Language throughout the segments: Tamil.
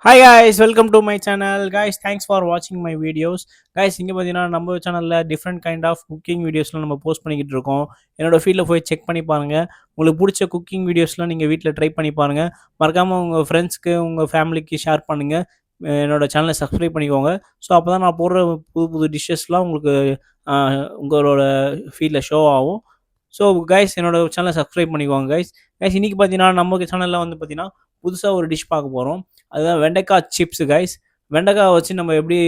Hi guys, welcome to my channel. Guys, thanks for watching my videos. Guys, இங்கே பார்த்தீங்கன்னா நம்ம சேனலில் டிஃப்ரெண்ட் கைண்ட் ஆஃப் குக்கிங் வீடியோஸ்லாம் நம்ம போஸ்ட் பண்ணிக்கிட்டு இருக்கோம். என்னோட ஃபீல்டில் போய் செக் பண்ணி பாருங்கள். உங்களுக்கு பிடிச்ச குக்கிங் வீடியோஸ்லாம் நீங்கள் வீட்டில் ட்ரை பண்ணி பாருங்கள். மறக்காமல் உங்கள் ஃப்ரெண்ட்ஸ்க்கு உங்கள் ஃபேமிலிக்கு ஷேர் பண்ணுங்கள். என்னோட சேனலை சப்ஸ்கிரைப் பண்ணிக்கோங்க. ஸோ அப்போ தான் நான் போடுற புது புது டிஷ்ஷஸ்லாம் உங்களுக்கு உங்களோட ஃபீல்டில் ஷோ ஆகும். ஸோ கைஸ் என்னோட சேனலை சப்ஸ்கிரைப் பண்ணிக்கோங்க கைஸ். கைஸ் இன்றைக்கி பார்த்தீங்கன்னா நம்ம சேனலில் வந்து பார்த்தீங்கன்னா புதுசாக ஒரு டிஷ் பார்க்க போகிறோம். அதுதான் வெண்டைக்காய் சிப்ஸ் கைஸ். வெண்டைக்காய் வச்சு நம்ம எப்படி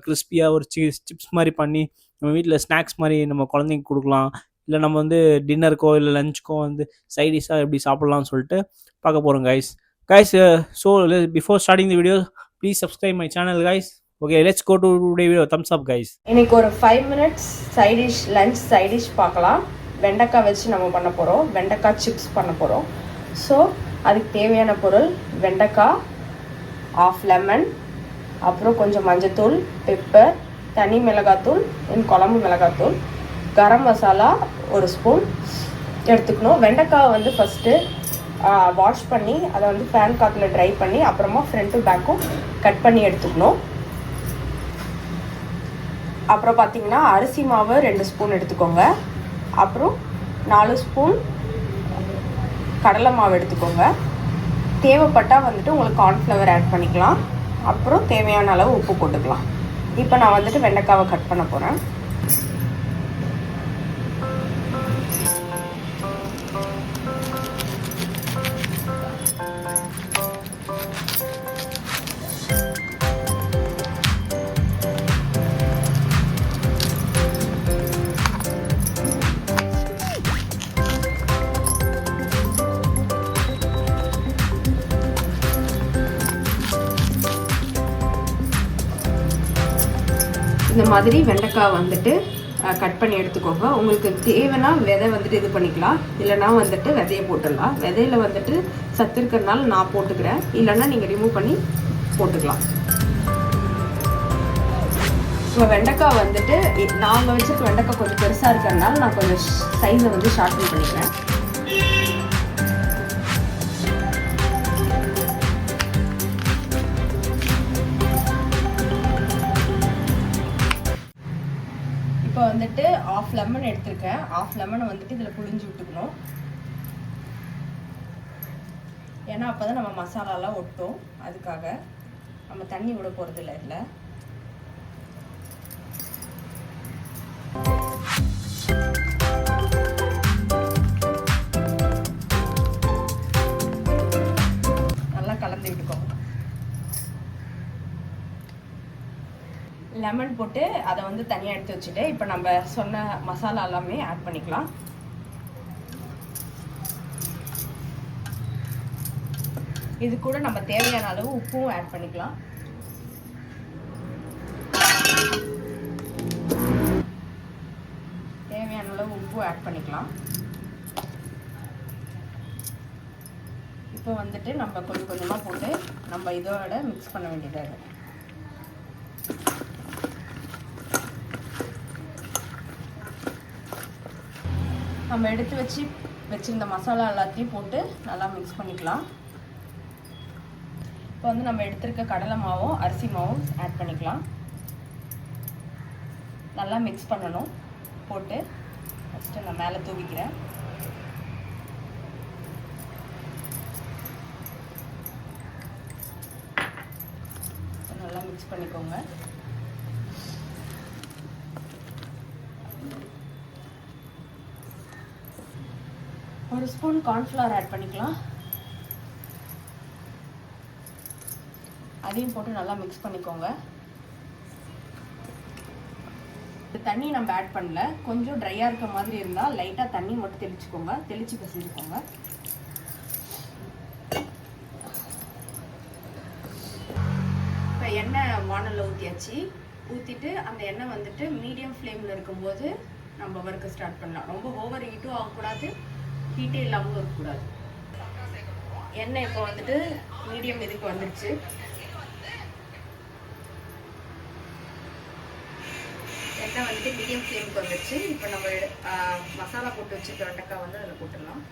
கிறிஸ்பியாக ஒரு சிப்ஸ் மாதிரி பண்ணி நம்ம வீட்டில் ஸ்நாக்ஸ் மாதிரி நம்ம குழந்தைங்க கொடுக்கலாம், இல்லை நம்ம வந்து டின்னருக்கோ இல்லை லஞ்சுக்கோ வந்து சைடிஷாக எப்படி சாப்பிட்லாம்னு சொல்லிட்டு பார்க்க போகிறோம் guys. Guys so before starting the video please subscribe my channel guys. Okay, let's go to today video. Thumbs up guys. இன்னைக்கு ஒரு 5 மினிட்ஸ் சைடிஷ் லஞ்ச் சைடிஷ் பார்க்கலாம். வெண்டைக்காய் வச்சு நம்ம பண்ண போகிறோம். வெண்டைக்காய் சிப்ஸ் பண்ண போகிறோம். ஸோ அதுக்கு தேவையான பொருள் வெண்டைக்காய், ஆஃப் லெமன், அப்புறம் கொஞ்சம் மஞ்சத்தூள், பெப்பர், தனி மிளகாத்தூள், குழம்பு மிளகாத்தூள், கரம் மசாலா ஒரு ஸ்பூன் எடுத்துக்கணும். வெண்டைக்காய் வந்து ஃபஸ்ட்டு வாஷ் பண்ணி அதை வந்து ஃபேன் காற்றுல ட்ரை பண்ணி அப்புறமா ஃப்ரண்ட்டும் பேக்கும் கட் பண்ணி எடுத்துக்கணும். அப்புறம் பார்த்திங்கன்னா அரிசி மாவு 2 ஸ்பூன் எடுத்துக்கோங்க. அப்புறம் 4 ஸ்பூன் கடலை மாவு எடுத்துக்கோங்க. தேவைப்பட்டால் வந்துட்டு உங்களுக்கு கார்ன்ஃப்ளவர் ஆட் பண்ணிக்கலாம். அப்புறம் தேவையான அளவு உப்பு போட்டுக்கலாம். இப்போ நான் வந்துட்டு வெண்டைக்காவை கட் பண்ண போகிறேன். இந்த மாதிரி வெண்டைக்காய் வந்துட்டு கட் பண்ணி எடுத்துக்கோங்க. உங்களுக்கு தேவைன்னா விதை வந்துட்டு இது பண்ணிக்கலாம், இல்லைனா வந்துட்டு விதையை போட்டுடலாம். விதையில வந்துட்டு சத்து இருக்கிறதுனால நான் போட்டுக்கிறேன், இல்லைன்னா நீங்கள் ரிமூவ் பண்ணி போட்டுக்கலாம். இப்போ வெண்டைக்காய் வந்துட்டு நாங்கள் வச்சுருக்க வெண்டைக்காய் கொஞ்சம் பெருசாக இருக்கிறதுனால நான் கொஞ்சம் சைஸை வந்து ஷார்ட்டன் பண்ணிக்கிறேன். இப்போ வந்துட்டு ஆஃப் லெமன் எடுத்திருக்கேன். ஆஃப் லெமனை வந்துட்டு இதில் புழிஞ்சு விட்டுக்கணும். ஏன்னா அப்போ தான் நம்ம மசாலாலாம் ஒட்டும். அதுக்காக நம்ம தண்ணி விட போகிறது இல்லை. இதில் நல்லா கலந்து விட்டுக்கோங்க. லெமன் போட்டு அதை வந்து தனியாக எடுத்து வச்சுட்டு இப்போ நம்ம சொன்ன மசாலா எல்லாமே ஆட் பண்ணிக்கலாம். இது கூட நம்ம தேவையான அளவு உப்பும் ஆட் பண்ணிக்கலாம். தேவையான அளவு உப்பு ஆட் பண்ணிக்கலாம். இப்போ வந்துட்டு நம்ம கொஞ்சம் கொஞ்சமாக போட்டு நம்ம இதோட மிக்ஸ் பண்ண வேண்டியதாக இருக்குது. நம்ம எடுத்து வச்சிருந்த மசாலா எல்லாத்தையும் போட்டு நல்லா மிக்ஸ் பண்ணிக்கலாம். இப்போ வந்து நம்ம எடுத்துருக்க கடலை மாவும் அரிசி மாவும் ஆட் பண்ணிக்கலாம். நல்லா மிக்ஸ் பண்ணணும். போட்டு ஃபஸ்ட்டு நான் மேலே தூவிக்கிறேன். நல்லா மிக்ஸ் பண்ணிக்கோங்க. ஒரு ஸ்பூன் கார்ன்ஃப்ளவர் ஆட் பண்ணிக்கலாம். அதையும் போட்டு நல்லா மிக்ஸ் பண்ணிக்கோங்க. தண்ணி நம்ம ஆட் பண்ணல, கொஞ்சம் ட்ரையாக இருக்க மாதிரி இருந்தால் லைட்டாக தண்ணி மட்டும் தெளிச்சுக்கோங்க. தெளித்து பிசைஞ்சுக்கோங்க. இப்போ எண்ணெய் வானலில் ஊற்றியாச்சு. ஊற்றிட்டு அந்த எண்ணெய் வந்துட்டு மீடியம் ஃப்ளேமில் இருக்கும்போது நம்ம வறுக்க ஸ்டார்ட் பண்ணலாம். ரொம்ப ஓவர் ஹீட்டும் ஆகக்கூடாது, ஹீட்டே இல்லாமல் இருக்கக்கூடாது. எண்ணெய் இப்போ வந்துட்டு மீடியம் இதுக்கு வந்துடுச்சு. எண்ணெய் வந்துட்டு மீடியம் ஃப்ளேமுக்கு வந்துடுச்சு. இப்போ நம்ம மசாலா போட்டு வச்சுருக்க வெண்டைக்காய் வந்து அதில் போட்டுடலாம்.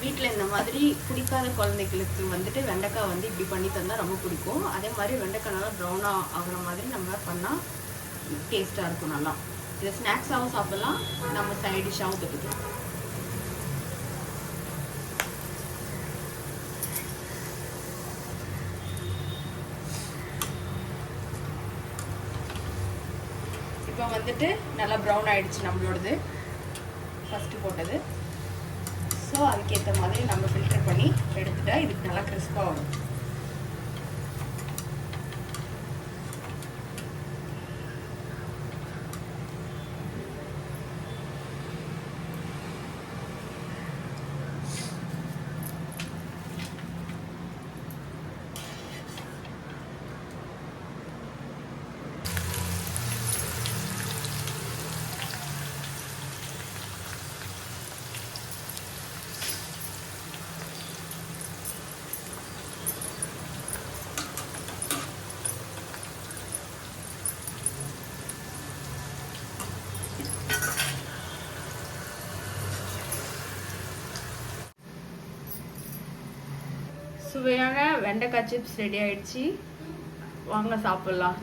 வீட்டில் இந்த மாதிரி பிடிக்காத குழந்தைகளுக்கு வந்துட்டு வெண்டைக்காய் வந்து இப்படி பண்ணி தந்தால் ரொம்ப பிடிக்கும். அதே மாதிரி வெண்டைக்காய் நல்லா ப்ரௌனாக ஆகிற மாதிரி நம்ம பண்ணால் டேஸ்ட்டாக இருக்கும் நல்லா. இதை ஸ்நாக்ஸாகவும் சாப்பிடலாம், நம்ம சைட் டிஷ்ஷாகவும் தொட்டுக்கலாம். இப்போ வந்துட்டு நல்லா ப்ரௌன் ஆகிடுச்சு நம்மளோடது ஃபஸ்ட்டு போட்டது. ஸோ அதுக்கேற்ற மாதிரி நம்ம ஃபில்டர் பண்ணி எடுத்துட்டா இதுக்கு நல்லா கிறிஸ்பாக வரும். சுவையான வெண்டைக்காய் சிப்ஸ் ரெடி ஆயிடுச்சு. வாங்க சாப்பிடலாம்.